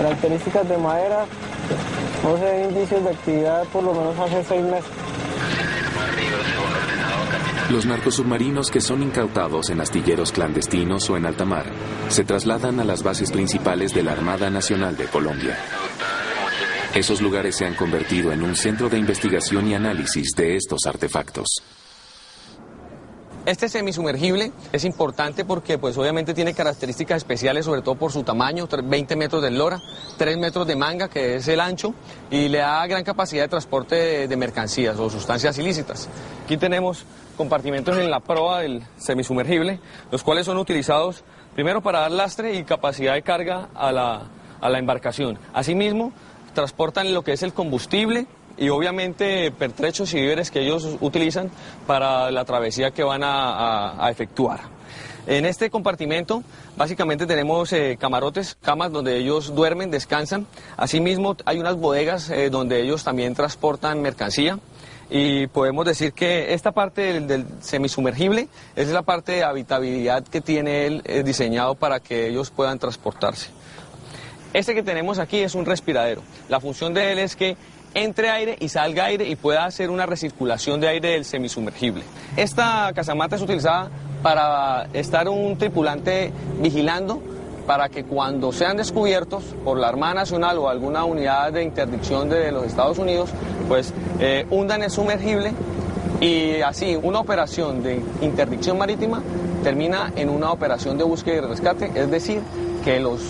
Características de madera, no se ven indicios de actividad por lo menos hace 6 meses. Los narcosubmarinos que son incautados en astilleros clandestinos o en alta mar se trasladan a las bases principales de la Armada Nacional de Colombia. Esos lugares se han convertido en un centro de investigación y análisis de estos artefactos. Este semisumergible es importante porque pues obviamente tiene características especiales, sobre todo por su tamaño, 20 metros de eslora, 3 metros de manga, que es el ancho, y le da gran capacidad de transporte de mercancías o sustancias ilícitas. Aquí tenemos compartimentos en la proa del semisumergible, los cuales son utilizados primero para dar lastre y capacidad de carga a la embarcación. Asimismo, transportan lo que es el combustible y obviamente pertrechos y víveres que ellos utilizan para la travesía que van a efectuar. En este compartimento básicamente tenemos camarotes, camas donde ellos duermen, descansan. Asimismo hay unas bodegas donde ellos también transportan mercancía. Y podemos decir que esta parte del semisumergible es la parte de habitabilidad que tiene él diseñado para que ellos puedan transportarse. Este que tenemos aquí es un respiradero. La función de él es que entre aire y salga aire y pueda hacer una recirculación de aire del semisumergible. Esta casamata es utilizada para estar un tripulante vigilando para que cuando sean descubiertos por la Armada Nacional o alguna unidad de interdicción de los Estados Unidos, pues hundan el sumergible y así una operación de interdicción marítima termina en una operación de búsqueda y rescate, es decir, que los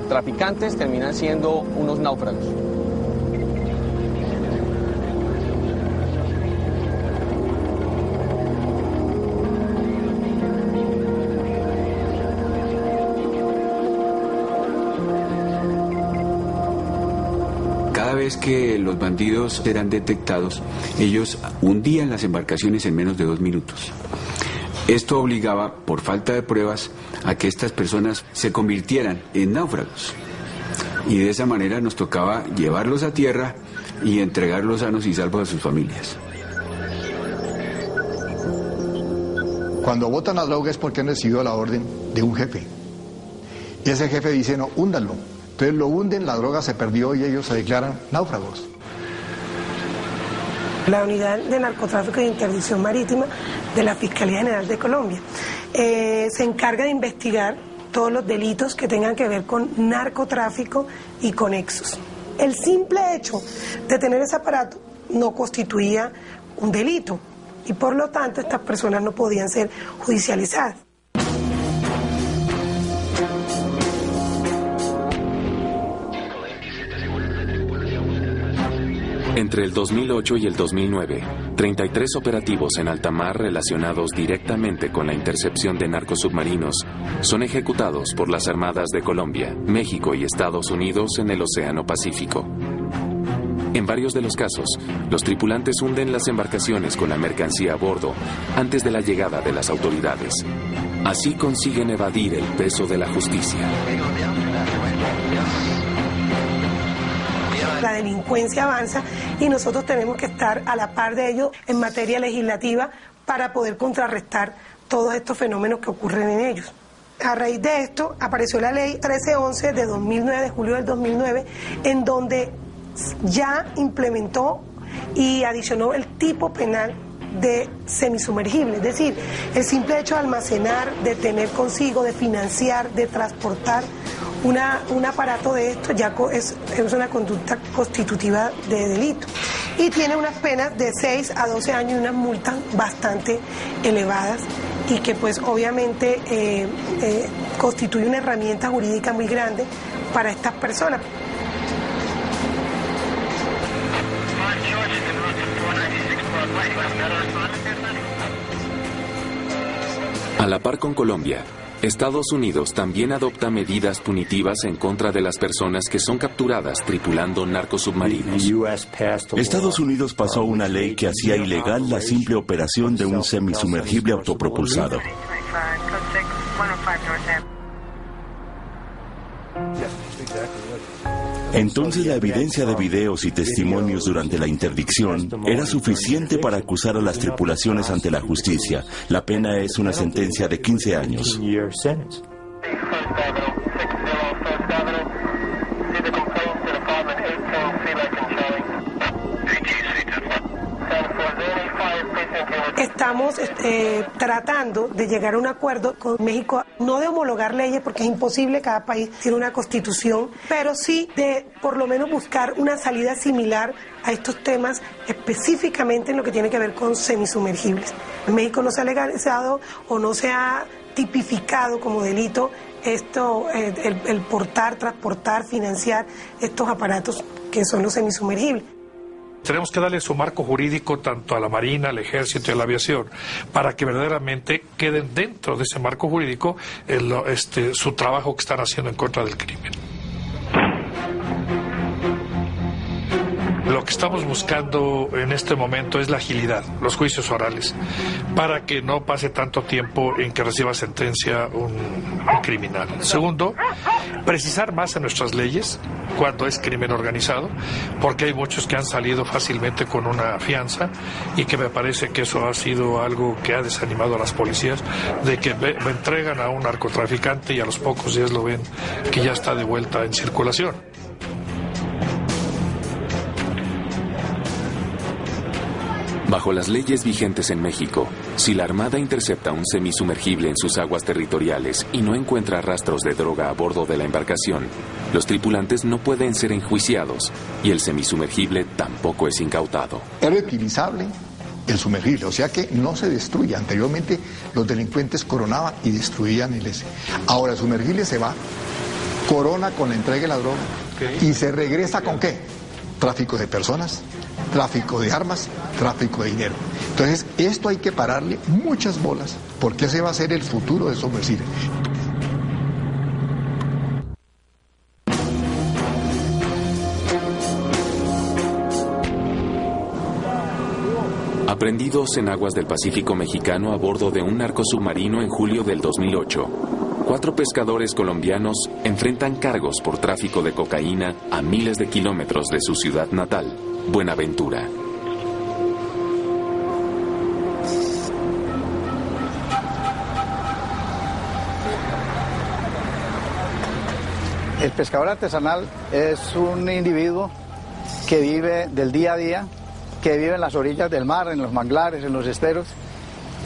traficantes terminan siendo unos náufragos. Cada vez que los bandidos eran detectados, ellos hundían las embarcaciones en menos de 2 minutos. Esto obligaba, por falta de pruebas, a que estas personas se convirtieran en náufragos. Y de esa manera nos tocaba llevarlos a tierra y entregarlos sanos y salvos a sus familias. Cuando botan la droga es porque han recibido la orden de un jefe. Y ese jefe dice, no, húndanlo. Entonces lo hunden, la droga se perdió y ellos se declaran náufragos. La Unidad de Narcotráfico e Interdicción Marítima de la Fiscalía General de Colombia se encarga de investigar todos los delitos que tengan que ver con narcotráfico y conexos. El simple hecho de tener ese aparato no constituía un delito y por lo tanto estas personas no podían ser judicializadas. Entre el 2008 y el 2009, 33 operativos en alta mar relacionados directamente con la intercepción de narcosubmarinos son ejecutados por las Armadas de Colombia, México y Estados Unidos en el Océano Pacífico. En varios de los casos, los tripulantes hunden las embarcaciones con la mercancía a bordo antes de la llegada de las autoridades. Así consiguen evadir el peso de la justicia. La delincuencia avanza y nosotros tenemos que estar a la par de ello en materia legislativa para poder contrarrestar todos estos fenómenos que ocurren en ellos. A raíz de esto apareció la ley 1311 de 2009, de julio del 2009, en donde ya implementó y adicionó el tipo penal de semisumergible, es decir, el simple hecho de almacenar, de tener consigo, de financiar, de transportar un aparato de esto ya es una conducta constitutiva de delito y tiene unas penas de 6 a 12 años y unas multas bastante elevadas y que pues obviamente constituye una herramienta jurídica muy grande para estas personas. A la par con Colombia, Estados Unidos también adopta medidas punitivas en contra de las personas que son capturadas tripulando narcosubmarinos. Estados Unidos pasó una ley que hacía ilegal la simple operación de un semisumergible autopropulsado. Entonces la evidencia de videos y testimonios durante la interdicción era suficiente para acusar a las tripulaciones ante la justicia. La pena es una sentencia de 15 años. estamos tratando de llegar a un acuerdo con México, no de homologar leyes porque es imposible, cada país tiene una constitución, pero sí de por lo menos buscar una salida similar a estos temas, específicamente en lo que tiene que ver con semisumergibles. En México no se ha legalizado o no se ha tipificado como delito esto, el portar, transportar, financiar estos aparatos que son los semisumergibles. Tenemos que darle su marco jurídico tanto a la Marina, al Ejército y a la aviación para que verdaderamente queden dentro de ese marco jurídico su trabajo que están haciendo en contra del crimen. Lo que estamos buscando en este momento es la agilidad, los juicios orales, para que no pase tanto tiempo en que reciba sentencia un criminal. Segundo, precisar más en nuestras leyes cuando es crimen organizado, porque hay muchos que han salido fácilmente con una fianza y que me parece que eso ha sido algo que ha desanimado a las policías, de que me entregan a un narcotraficante y a los pocos días lo ven que ya está de vuelta en circulación. Bajo las leyes vigentes en México, si la Armada intercepta un semisumergible en sus aguas territoriales y no encuentra rastros de droga a bordo de la embarcación, los tripulantes no pueden ser enjuiciados y el semisumergible tampoco es incautado. Es reutilizable el sumergible, o sea que no se destruye. Anteriormente los delincuentes coronaban y destruían el ese. Ahora el sumergible se va, corona con la entrega de la droga y se regresa ¿con qué? Tráfico de personas, tráfico de armas, tráfico de dinero. Entonces, esto hay que pararle muchas bolas, porque ese va a ser el futuro de sumergible. Aprendidos en aguas del Pacífico mexicano a bordo de un narcosubmarino en julio del 2008, 4 pescadores colombianos enfrentan cargos por tráfico de cocaína a miles de kilómetros de su ciudad natal, Buenaventura. El pescador artesanal es un individuo que vive del día a día, que vive en las orillas del mar, en los manglares, en los esteros,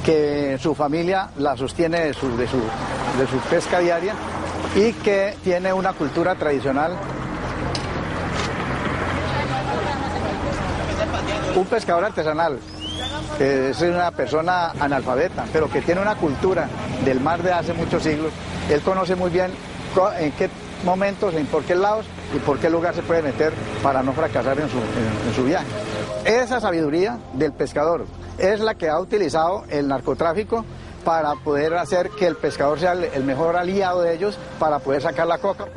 que su familia la sostiene de su pesca diaria y que tiene una cultura tradicional. Un pescador artesanal es una persona analfabeta, pero que tiene una cultura del mar de hace muchos siglos. Él conoce muy bien en qué momentos, en por qué lados y por qué lugar se puede meter para no fracasar en su viaje. Esa sabiduría del pescador es la que ha utilizado el narcotráfico para poder hacer que el pescador sea el mejor aliado de ellos para poder sacar la coca.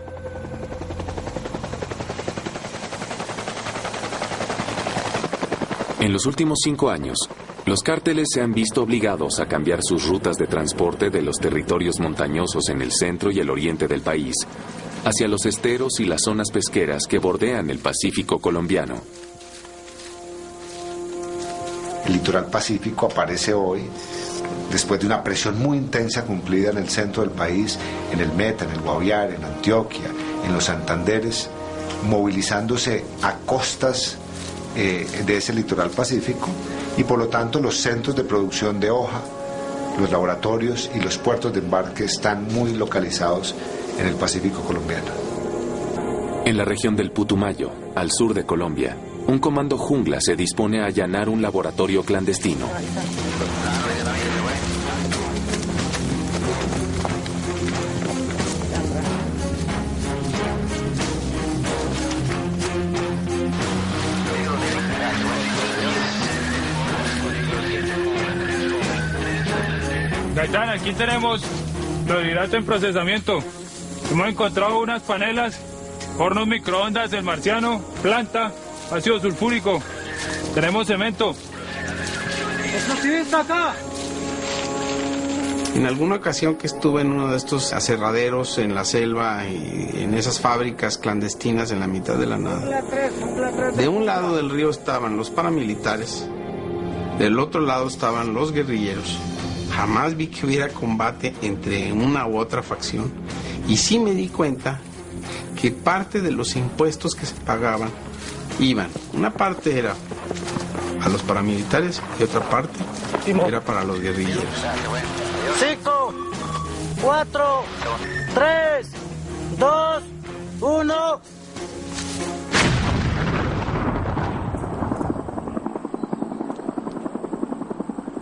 En los últimos 5 años, los cárteles se han visto obligados a cambiar sus rutas de transporte de los territorios montañosos en el centro y el oriente del país hacia los esteros y las zonas pesqueras que bordean el Pacífico colombiano. El litoral pacífico aparece hoy después de una presión muy intensa cumplida en el centro del país, en el Meta, en el Guaviare, en Antioquia, en los Santanderes, movilizándose a costas de ese litoral pacífico, y por lo tanto los centros de producción de hoja, los laboratorios y los puertos de embarque están muy localizados en el Pacífico colombiano. En la región del Putumayo, al sur de Colombia, un comando jungla se dispone a allanar un laboratorio clandestino. Gaitán, aquí tenemos clorhidrato en procesamiento. Hemos encontrado unas panelas, hornos microondas del Marciano, planta, ácido sulfúrico. Tenemos cemento. ¡Extractivista acá! En alguna ocasión que estuve en uno de estos aserraderos en la selva y en esas fábricas clandestinas en la mitad de la nada, de un lado del río estaban los paramilitares, del otro lado estaban los guerrilleros. Jamás vi que hubiera combate entre una u otra facción, y sí me di cuenta que parte de los impuestos que se pagaban iban, una parte era a los paramilitares y otra parte era para los guerrilleros. 5, 4, 3, 2, 1.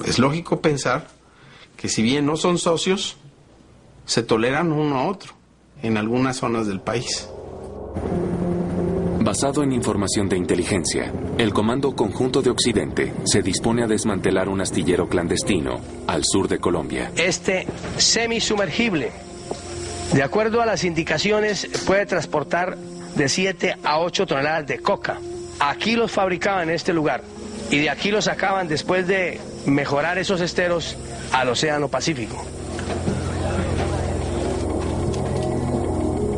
Es lógico pensar que si bien no son socios, se toleran uno a otro en algunas zonas del país. Basado en información de inteligencia, el Comando Conjunto de Occidente se dispone a desmantelar un astillero clandestino al sur de Colombia. Este semisumergible, de acuerdo a las indicaciones, puede transportar de 7 a 8 toneladas de coca. Aquí los fabricaban en este lugar y de aquí los sacaban después de mejorar esos esteros al Océano Pacífico.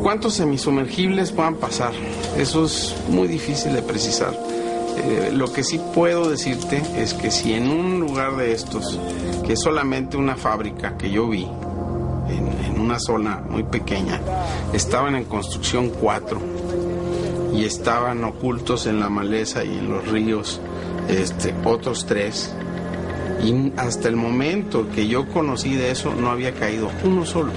¿Cuántos semisumergibles puedan pasar? Eso es muy difícil de precisar. Lo que sí puedo decirte es que si en un lugar de estos, que es solamente una fábrica que yo vi, en una zona muy pequeña, estaban en construcción 4 y estaban ocultos en la maleza y en los ríos otros 3, y hasta el momento que yo conocí de eso no había caído uno solo.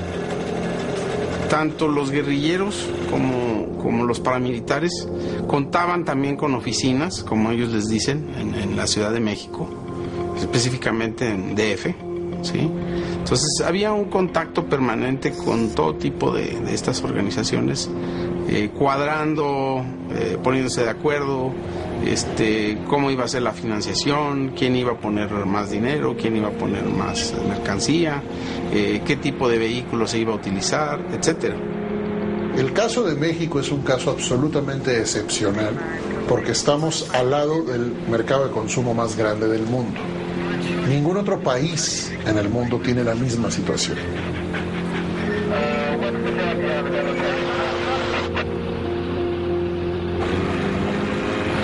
Tanto los guerrilleros como los paramilitares contaban también con oficinas, como ellos les dicen, en la Ciudad de México, específicamente en DF, ¿sí? Entonces había un contacto permanente con todo tipo de estas organizaciones, cuadrando, poniéndose de acuerdo, cómo iba a ser la financiación, quién iba a poner más dinero, quién iba a poner más mercancía, qué tipo de vehículos se iba a utilizar, etcétera. El caso de México es un caso absolutamente excepcional porque estamos al lado del mercado de consumo más grande del mundo. Ningún otro país en el mundo tiene la misma situación.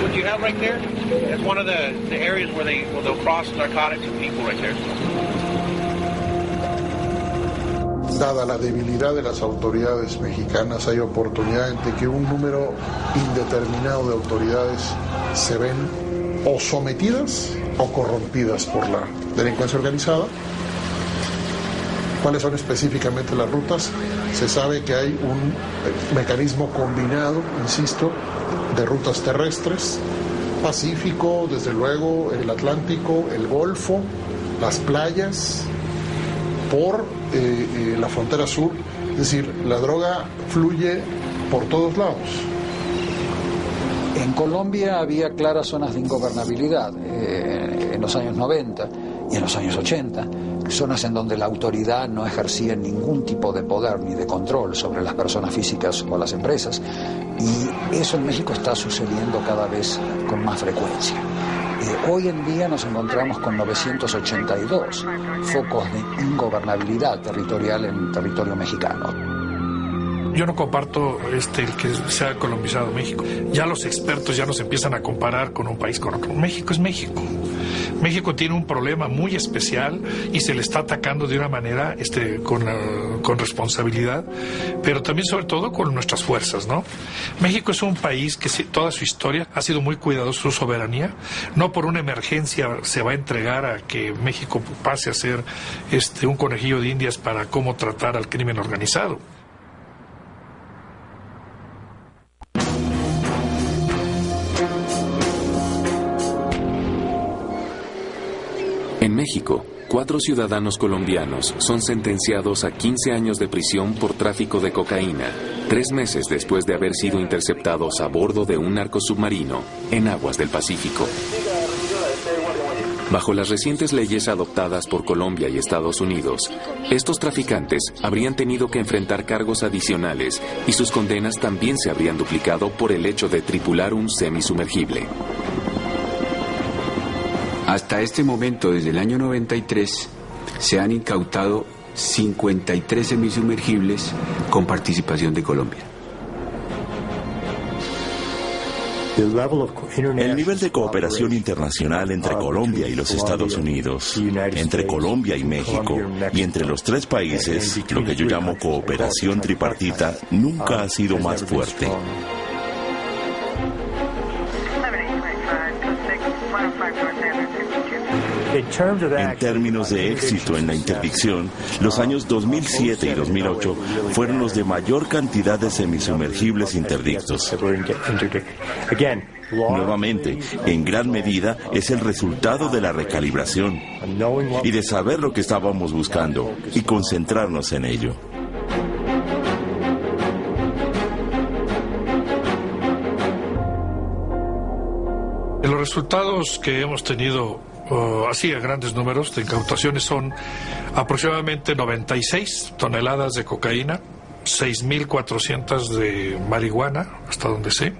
What you have right there is one of the areas where they'll cross narcotics and people right there. Dada la debilidad de las autoridades mexicanas, hay oportunidad de que un número indeterminado de autoridades se ven o sometidas o corrompidas por la delincuencia organizada. ¿Cuáles son específicamente las rutas? Se sabe que hay un mecanismo combinado, insisto, de rutas terrestres, Pacífico, desde luego el Atlántico, el Golfo, las playas, por la frontera sur. Es decir, la droga fluye por todos lados. En Colombia había claras zonas de ingobernabilidad en los años 90 y en los años 80, zonas en donde la autoridad no ejercía ningún tipo de poder ni de control sobre las personas físicas o las empresas, y eso en México está sucediendo cada vez con más frecuencia. Hoy en día nos encontramos con 982 focos de ingobernabilidad territorial en territorio mexicano. Yo no comparto el que se ha colombizado México. Ya los expertos ya nos empiezan a comparar con un país con otro. México es México. México tiene un problema muy especial y se le está atacando de una manera con responsabilidad, pero también sobre todo con nuestras fuerzas, ¿no? México es un país que toda su historia ha sido muy cuidadoso, su soberanía. No por una emergencia se va a entregar a que México pase a ser un conejillo de indias para cómo tratar al crimen organizado. En México, 4 ciudadanos colombianos son sentenciados a 15 años de prisión por tráfico de cocaína, 3 meses después de haber sido interceptados a bordo de un narcosubmarino en aguas del Pacífico. Bajo las recientes leyes adoptadas por Colombia y Estados Unidos, estos traficantes habrían tenido que enfrentar cargos adicionales y sus condenas también se habrían duplicado por el hecho de tripular un semisumergible. Hasta este momento, desde el año 93, se han incautado 53 semisumergibles con participación de Colombia. El nivel de cooperación internacional entre Colombia y los Estados Unidos, entre Colombia y México, y entre los 3 países, lo que yo llamo cooperación tripartita, nunca ha sido más fuerte. En términos de éxito en la interdicción, los años 2007 y 2008 fueron los de mayor cantidad de semisumergibles interdictos. Nuevamente, en gran medida es el resultado de la recalibración y de saber lo que estábamos buscando y concentrarnos en ello. Los resultados que hemos tenido así a grandes números de incautaciones son aproximadamente 96 toneladas de cocaína, 6.400 de marihuana, hasta donde sé,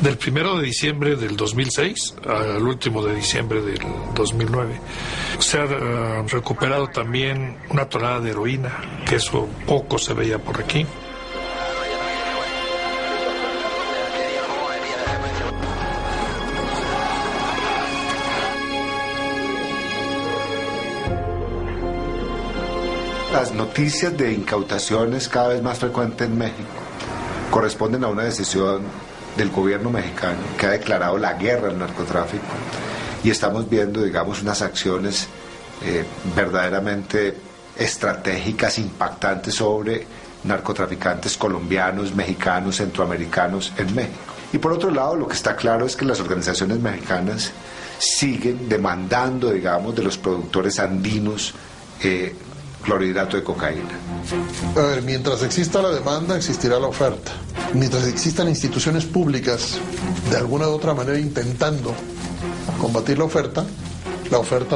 del 1 de diciembre del 2006 al último de diciembre del 2009. Se ha recuperado también una tonelada de heroína, que eso poco se veía por aquí. Las noticias de incautaciones cada vez más frecuentes en México corresponden a una decisión del gobierno mexicano que ha declarado la guerra al narcotráfico, y estamos viendo, digamos, unas acciones verdaderamente estratégicas, impactantes sobre narcotraficantes colombianos, mexicanos, centroamericanos en México. Y por otro lado, lo que está claro es que las organizaciones mexicanas siguen demandando, digamos, de los productores andinos clorhidrato de cocaína. A ver, mientras exista la demanda, existirá la oferta. Mientras existan instituciones públicas, de alguna u otra manera intentando combatir la oferta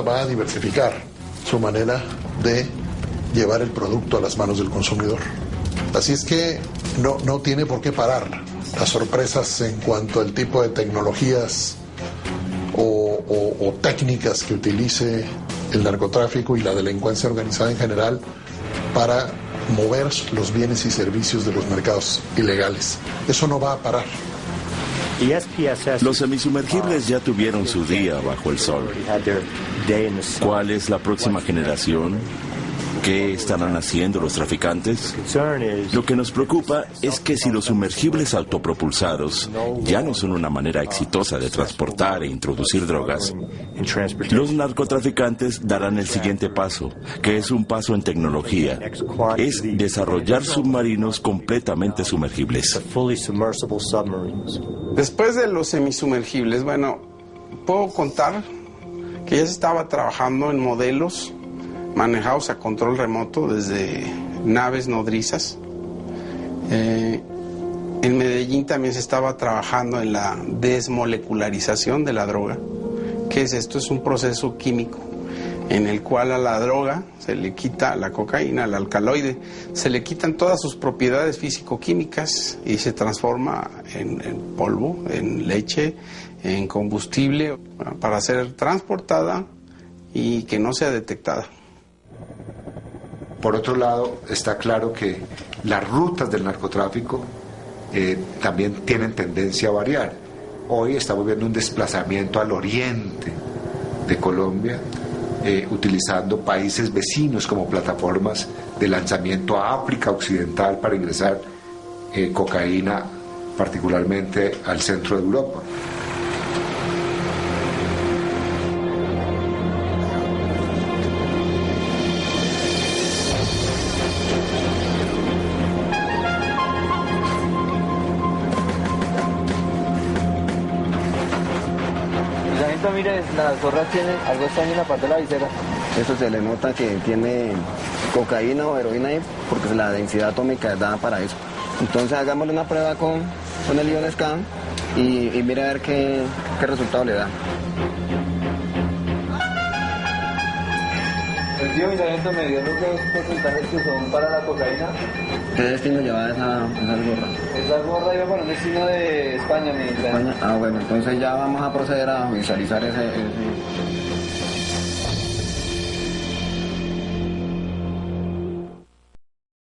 va a diversificar su manera de llevar el producto a las manos del consumidor. Así es que no tiene por qué parar. Las sorpresas en cuanto al tipo de tecnologías o técnicas que utilice el narcotráfico y la delincuencia organizada en general para mover los bienes y servicios de los mercados ilegales. Eso no va a parar. Los semisumergibles ya tuvieron su día bajo el sol. ¿Cuál es la próxima generación? ¿Qué estarán haciendo los traficantes? Lo que nos preocupa es que si los sumergibles autopropulsados ya no son una manera exitosa de transportar e introducir drogas, los narcotraficantes darán el siguiente paso, que es un paso en tecnología. Es desarrollar submarinos completamente sumergibles. Después de los semisumergibles, bueno, puedo contar que ya se estaba trabajando en modelos manejados a control remoto desde naves nodrizas. En Medellín también se estaba trabajando en la desmolecularización de la droga. ¿Qué es esto? Es un proceso químico en el cual a la droga se le quita, a la cocaína, al alcaloide, se le quitan todas sus propiedades físico-químicas y se transforma en polvo, en leche, en combustible, para ser transportada y que no sea detectada. Por otro lado, está claro que las rutas del narcotráfico también tienen tendencia a variar. Hoy estamos viendo un desplazamiento al oriente de Colombia, utilizando países vecinos como plataformas de lanzamiento a África Occidental para ingresar cocaína, particularmente al centro de Europa. Mire, las zorras tienen algo extraño en la parte de la visera. Eso se le nota que tiene cocaína o heroína ahí, porque la densidad atómica es dada para eso. Entonces hagámosle una prueba con el ion scan y mire a ver qué resultado le da. El tío Sargento me dio los porcentajes que son para la cocaína. ¿Qué destino lleva esa gorra? Esa gorra iba para un destino de España, mi España. Ah, bueno, entonces ya vamos a proceder a visualizar ese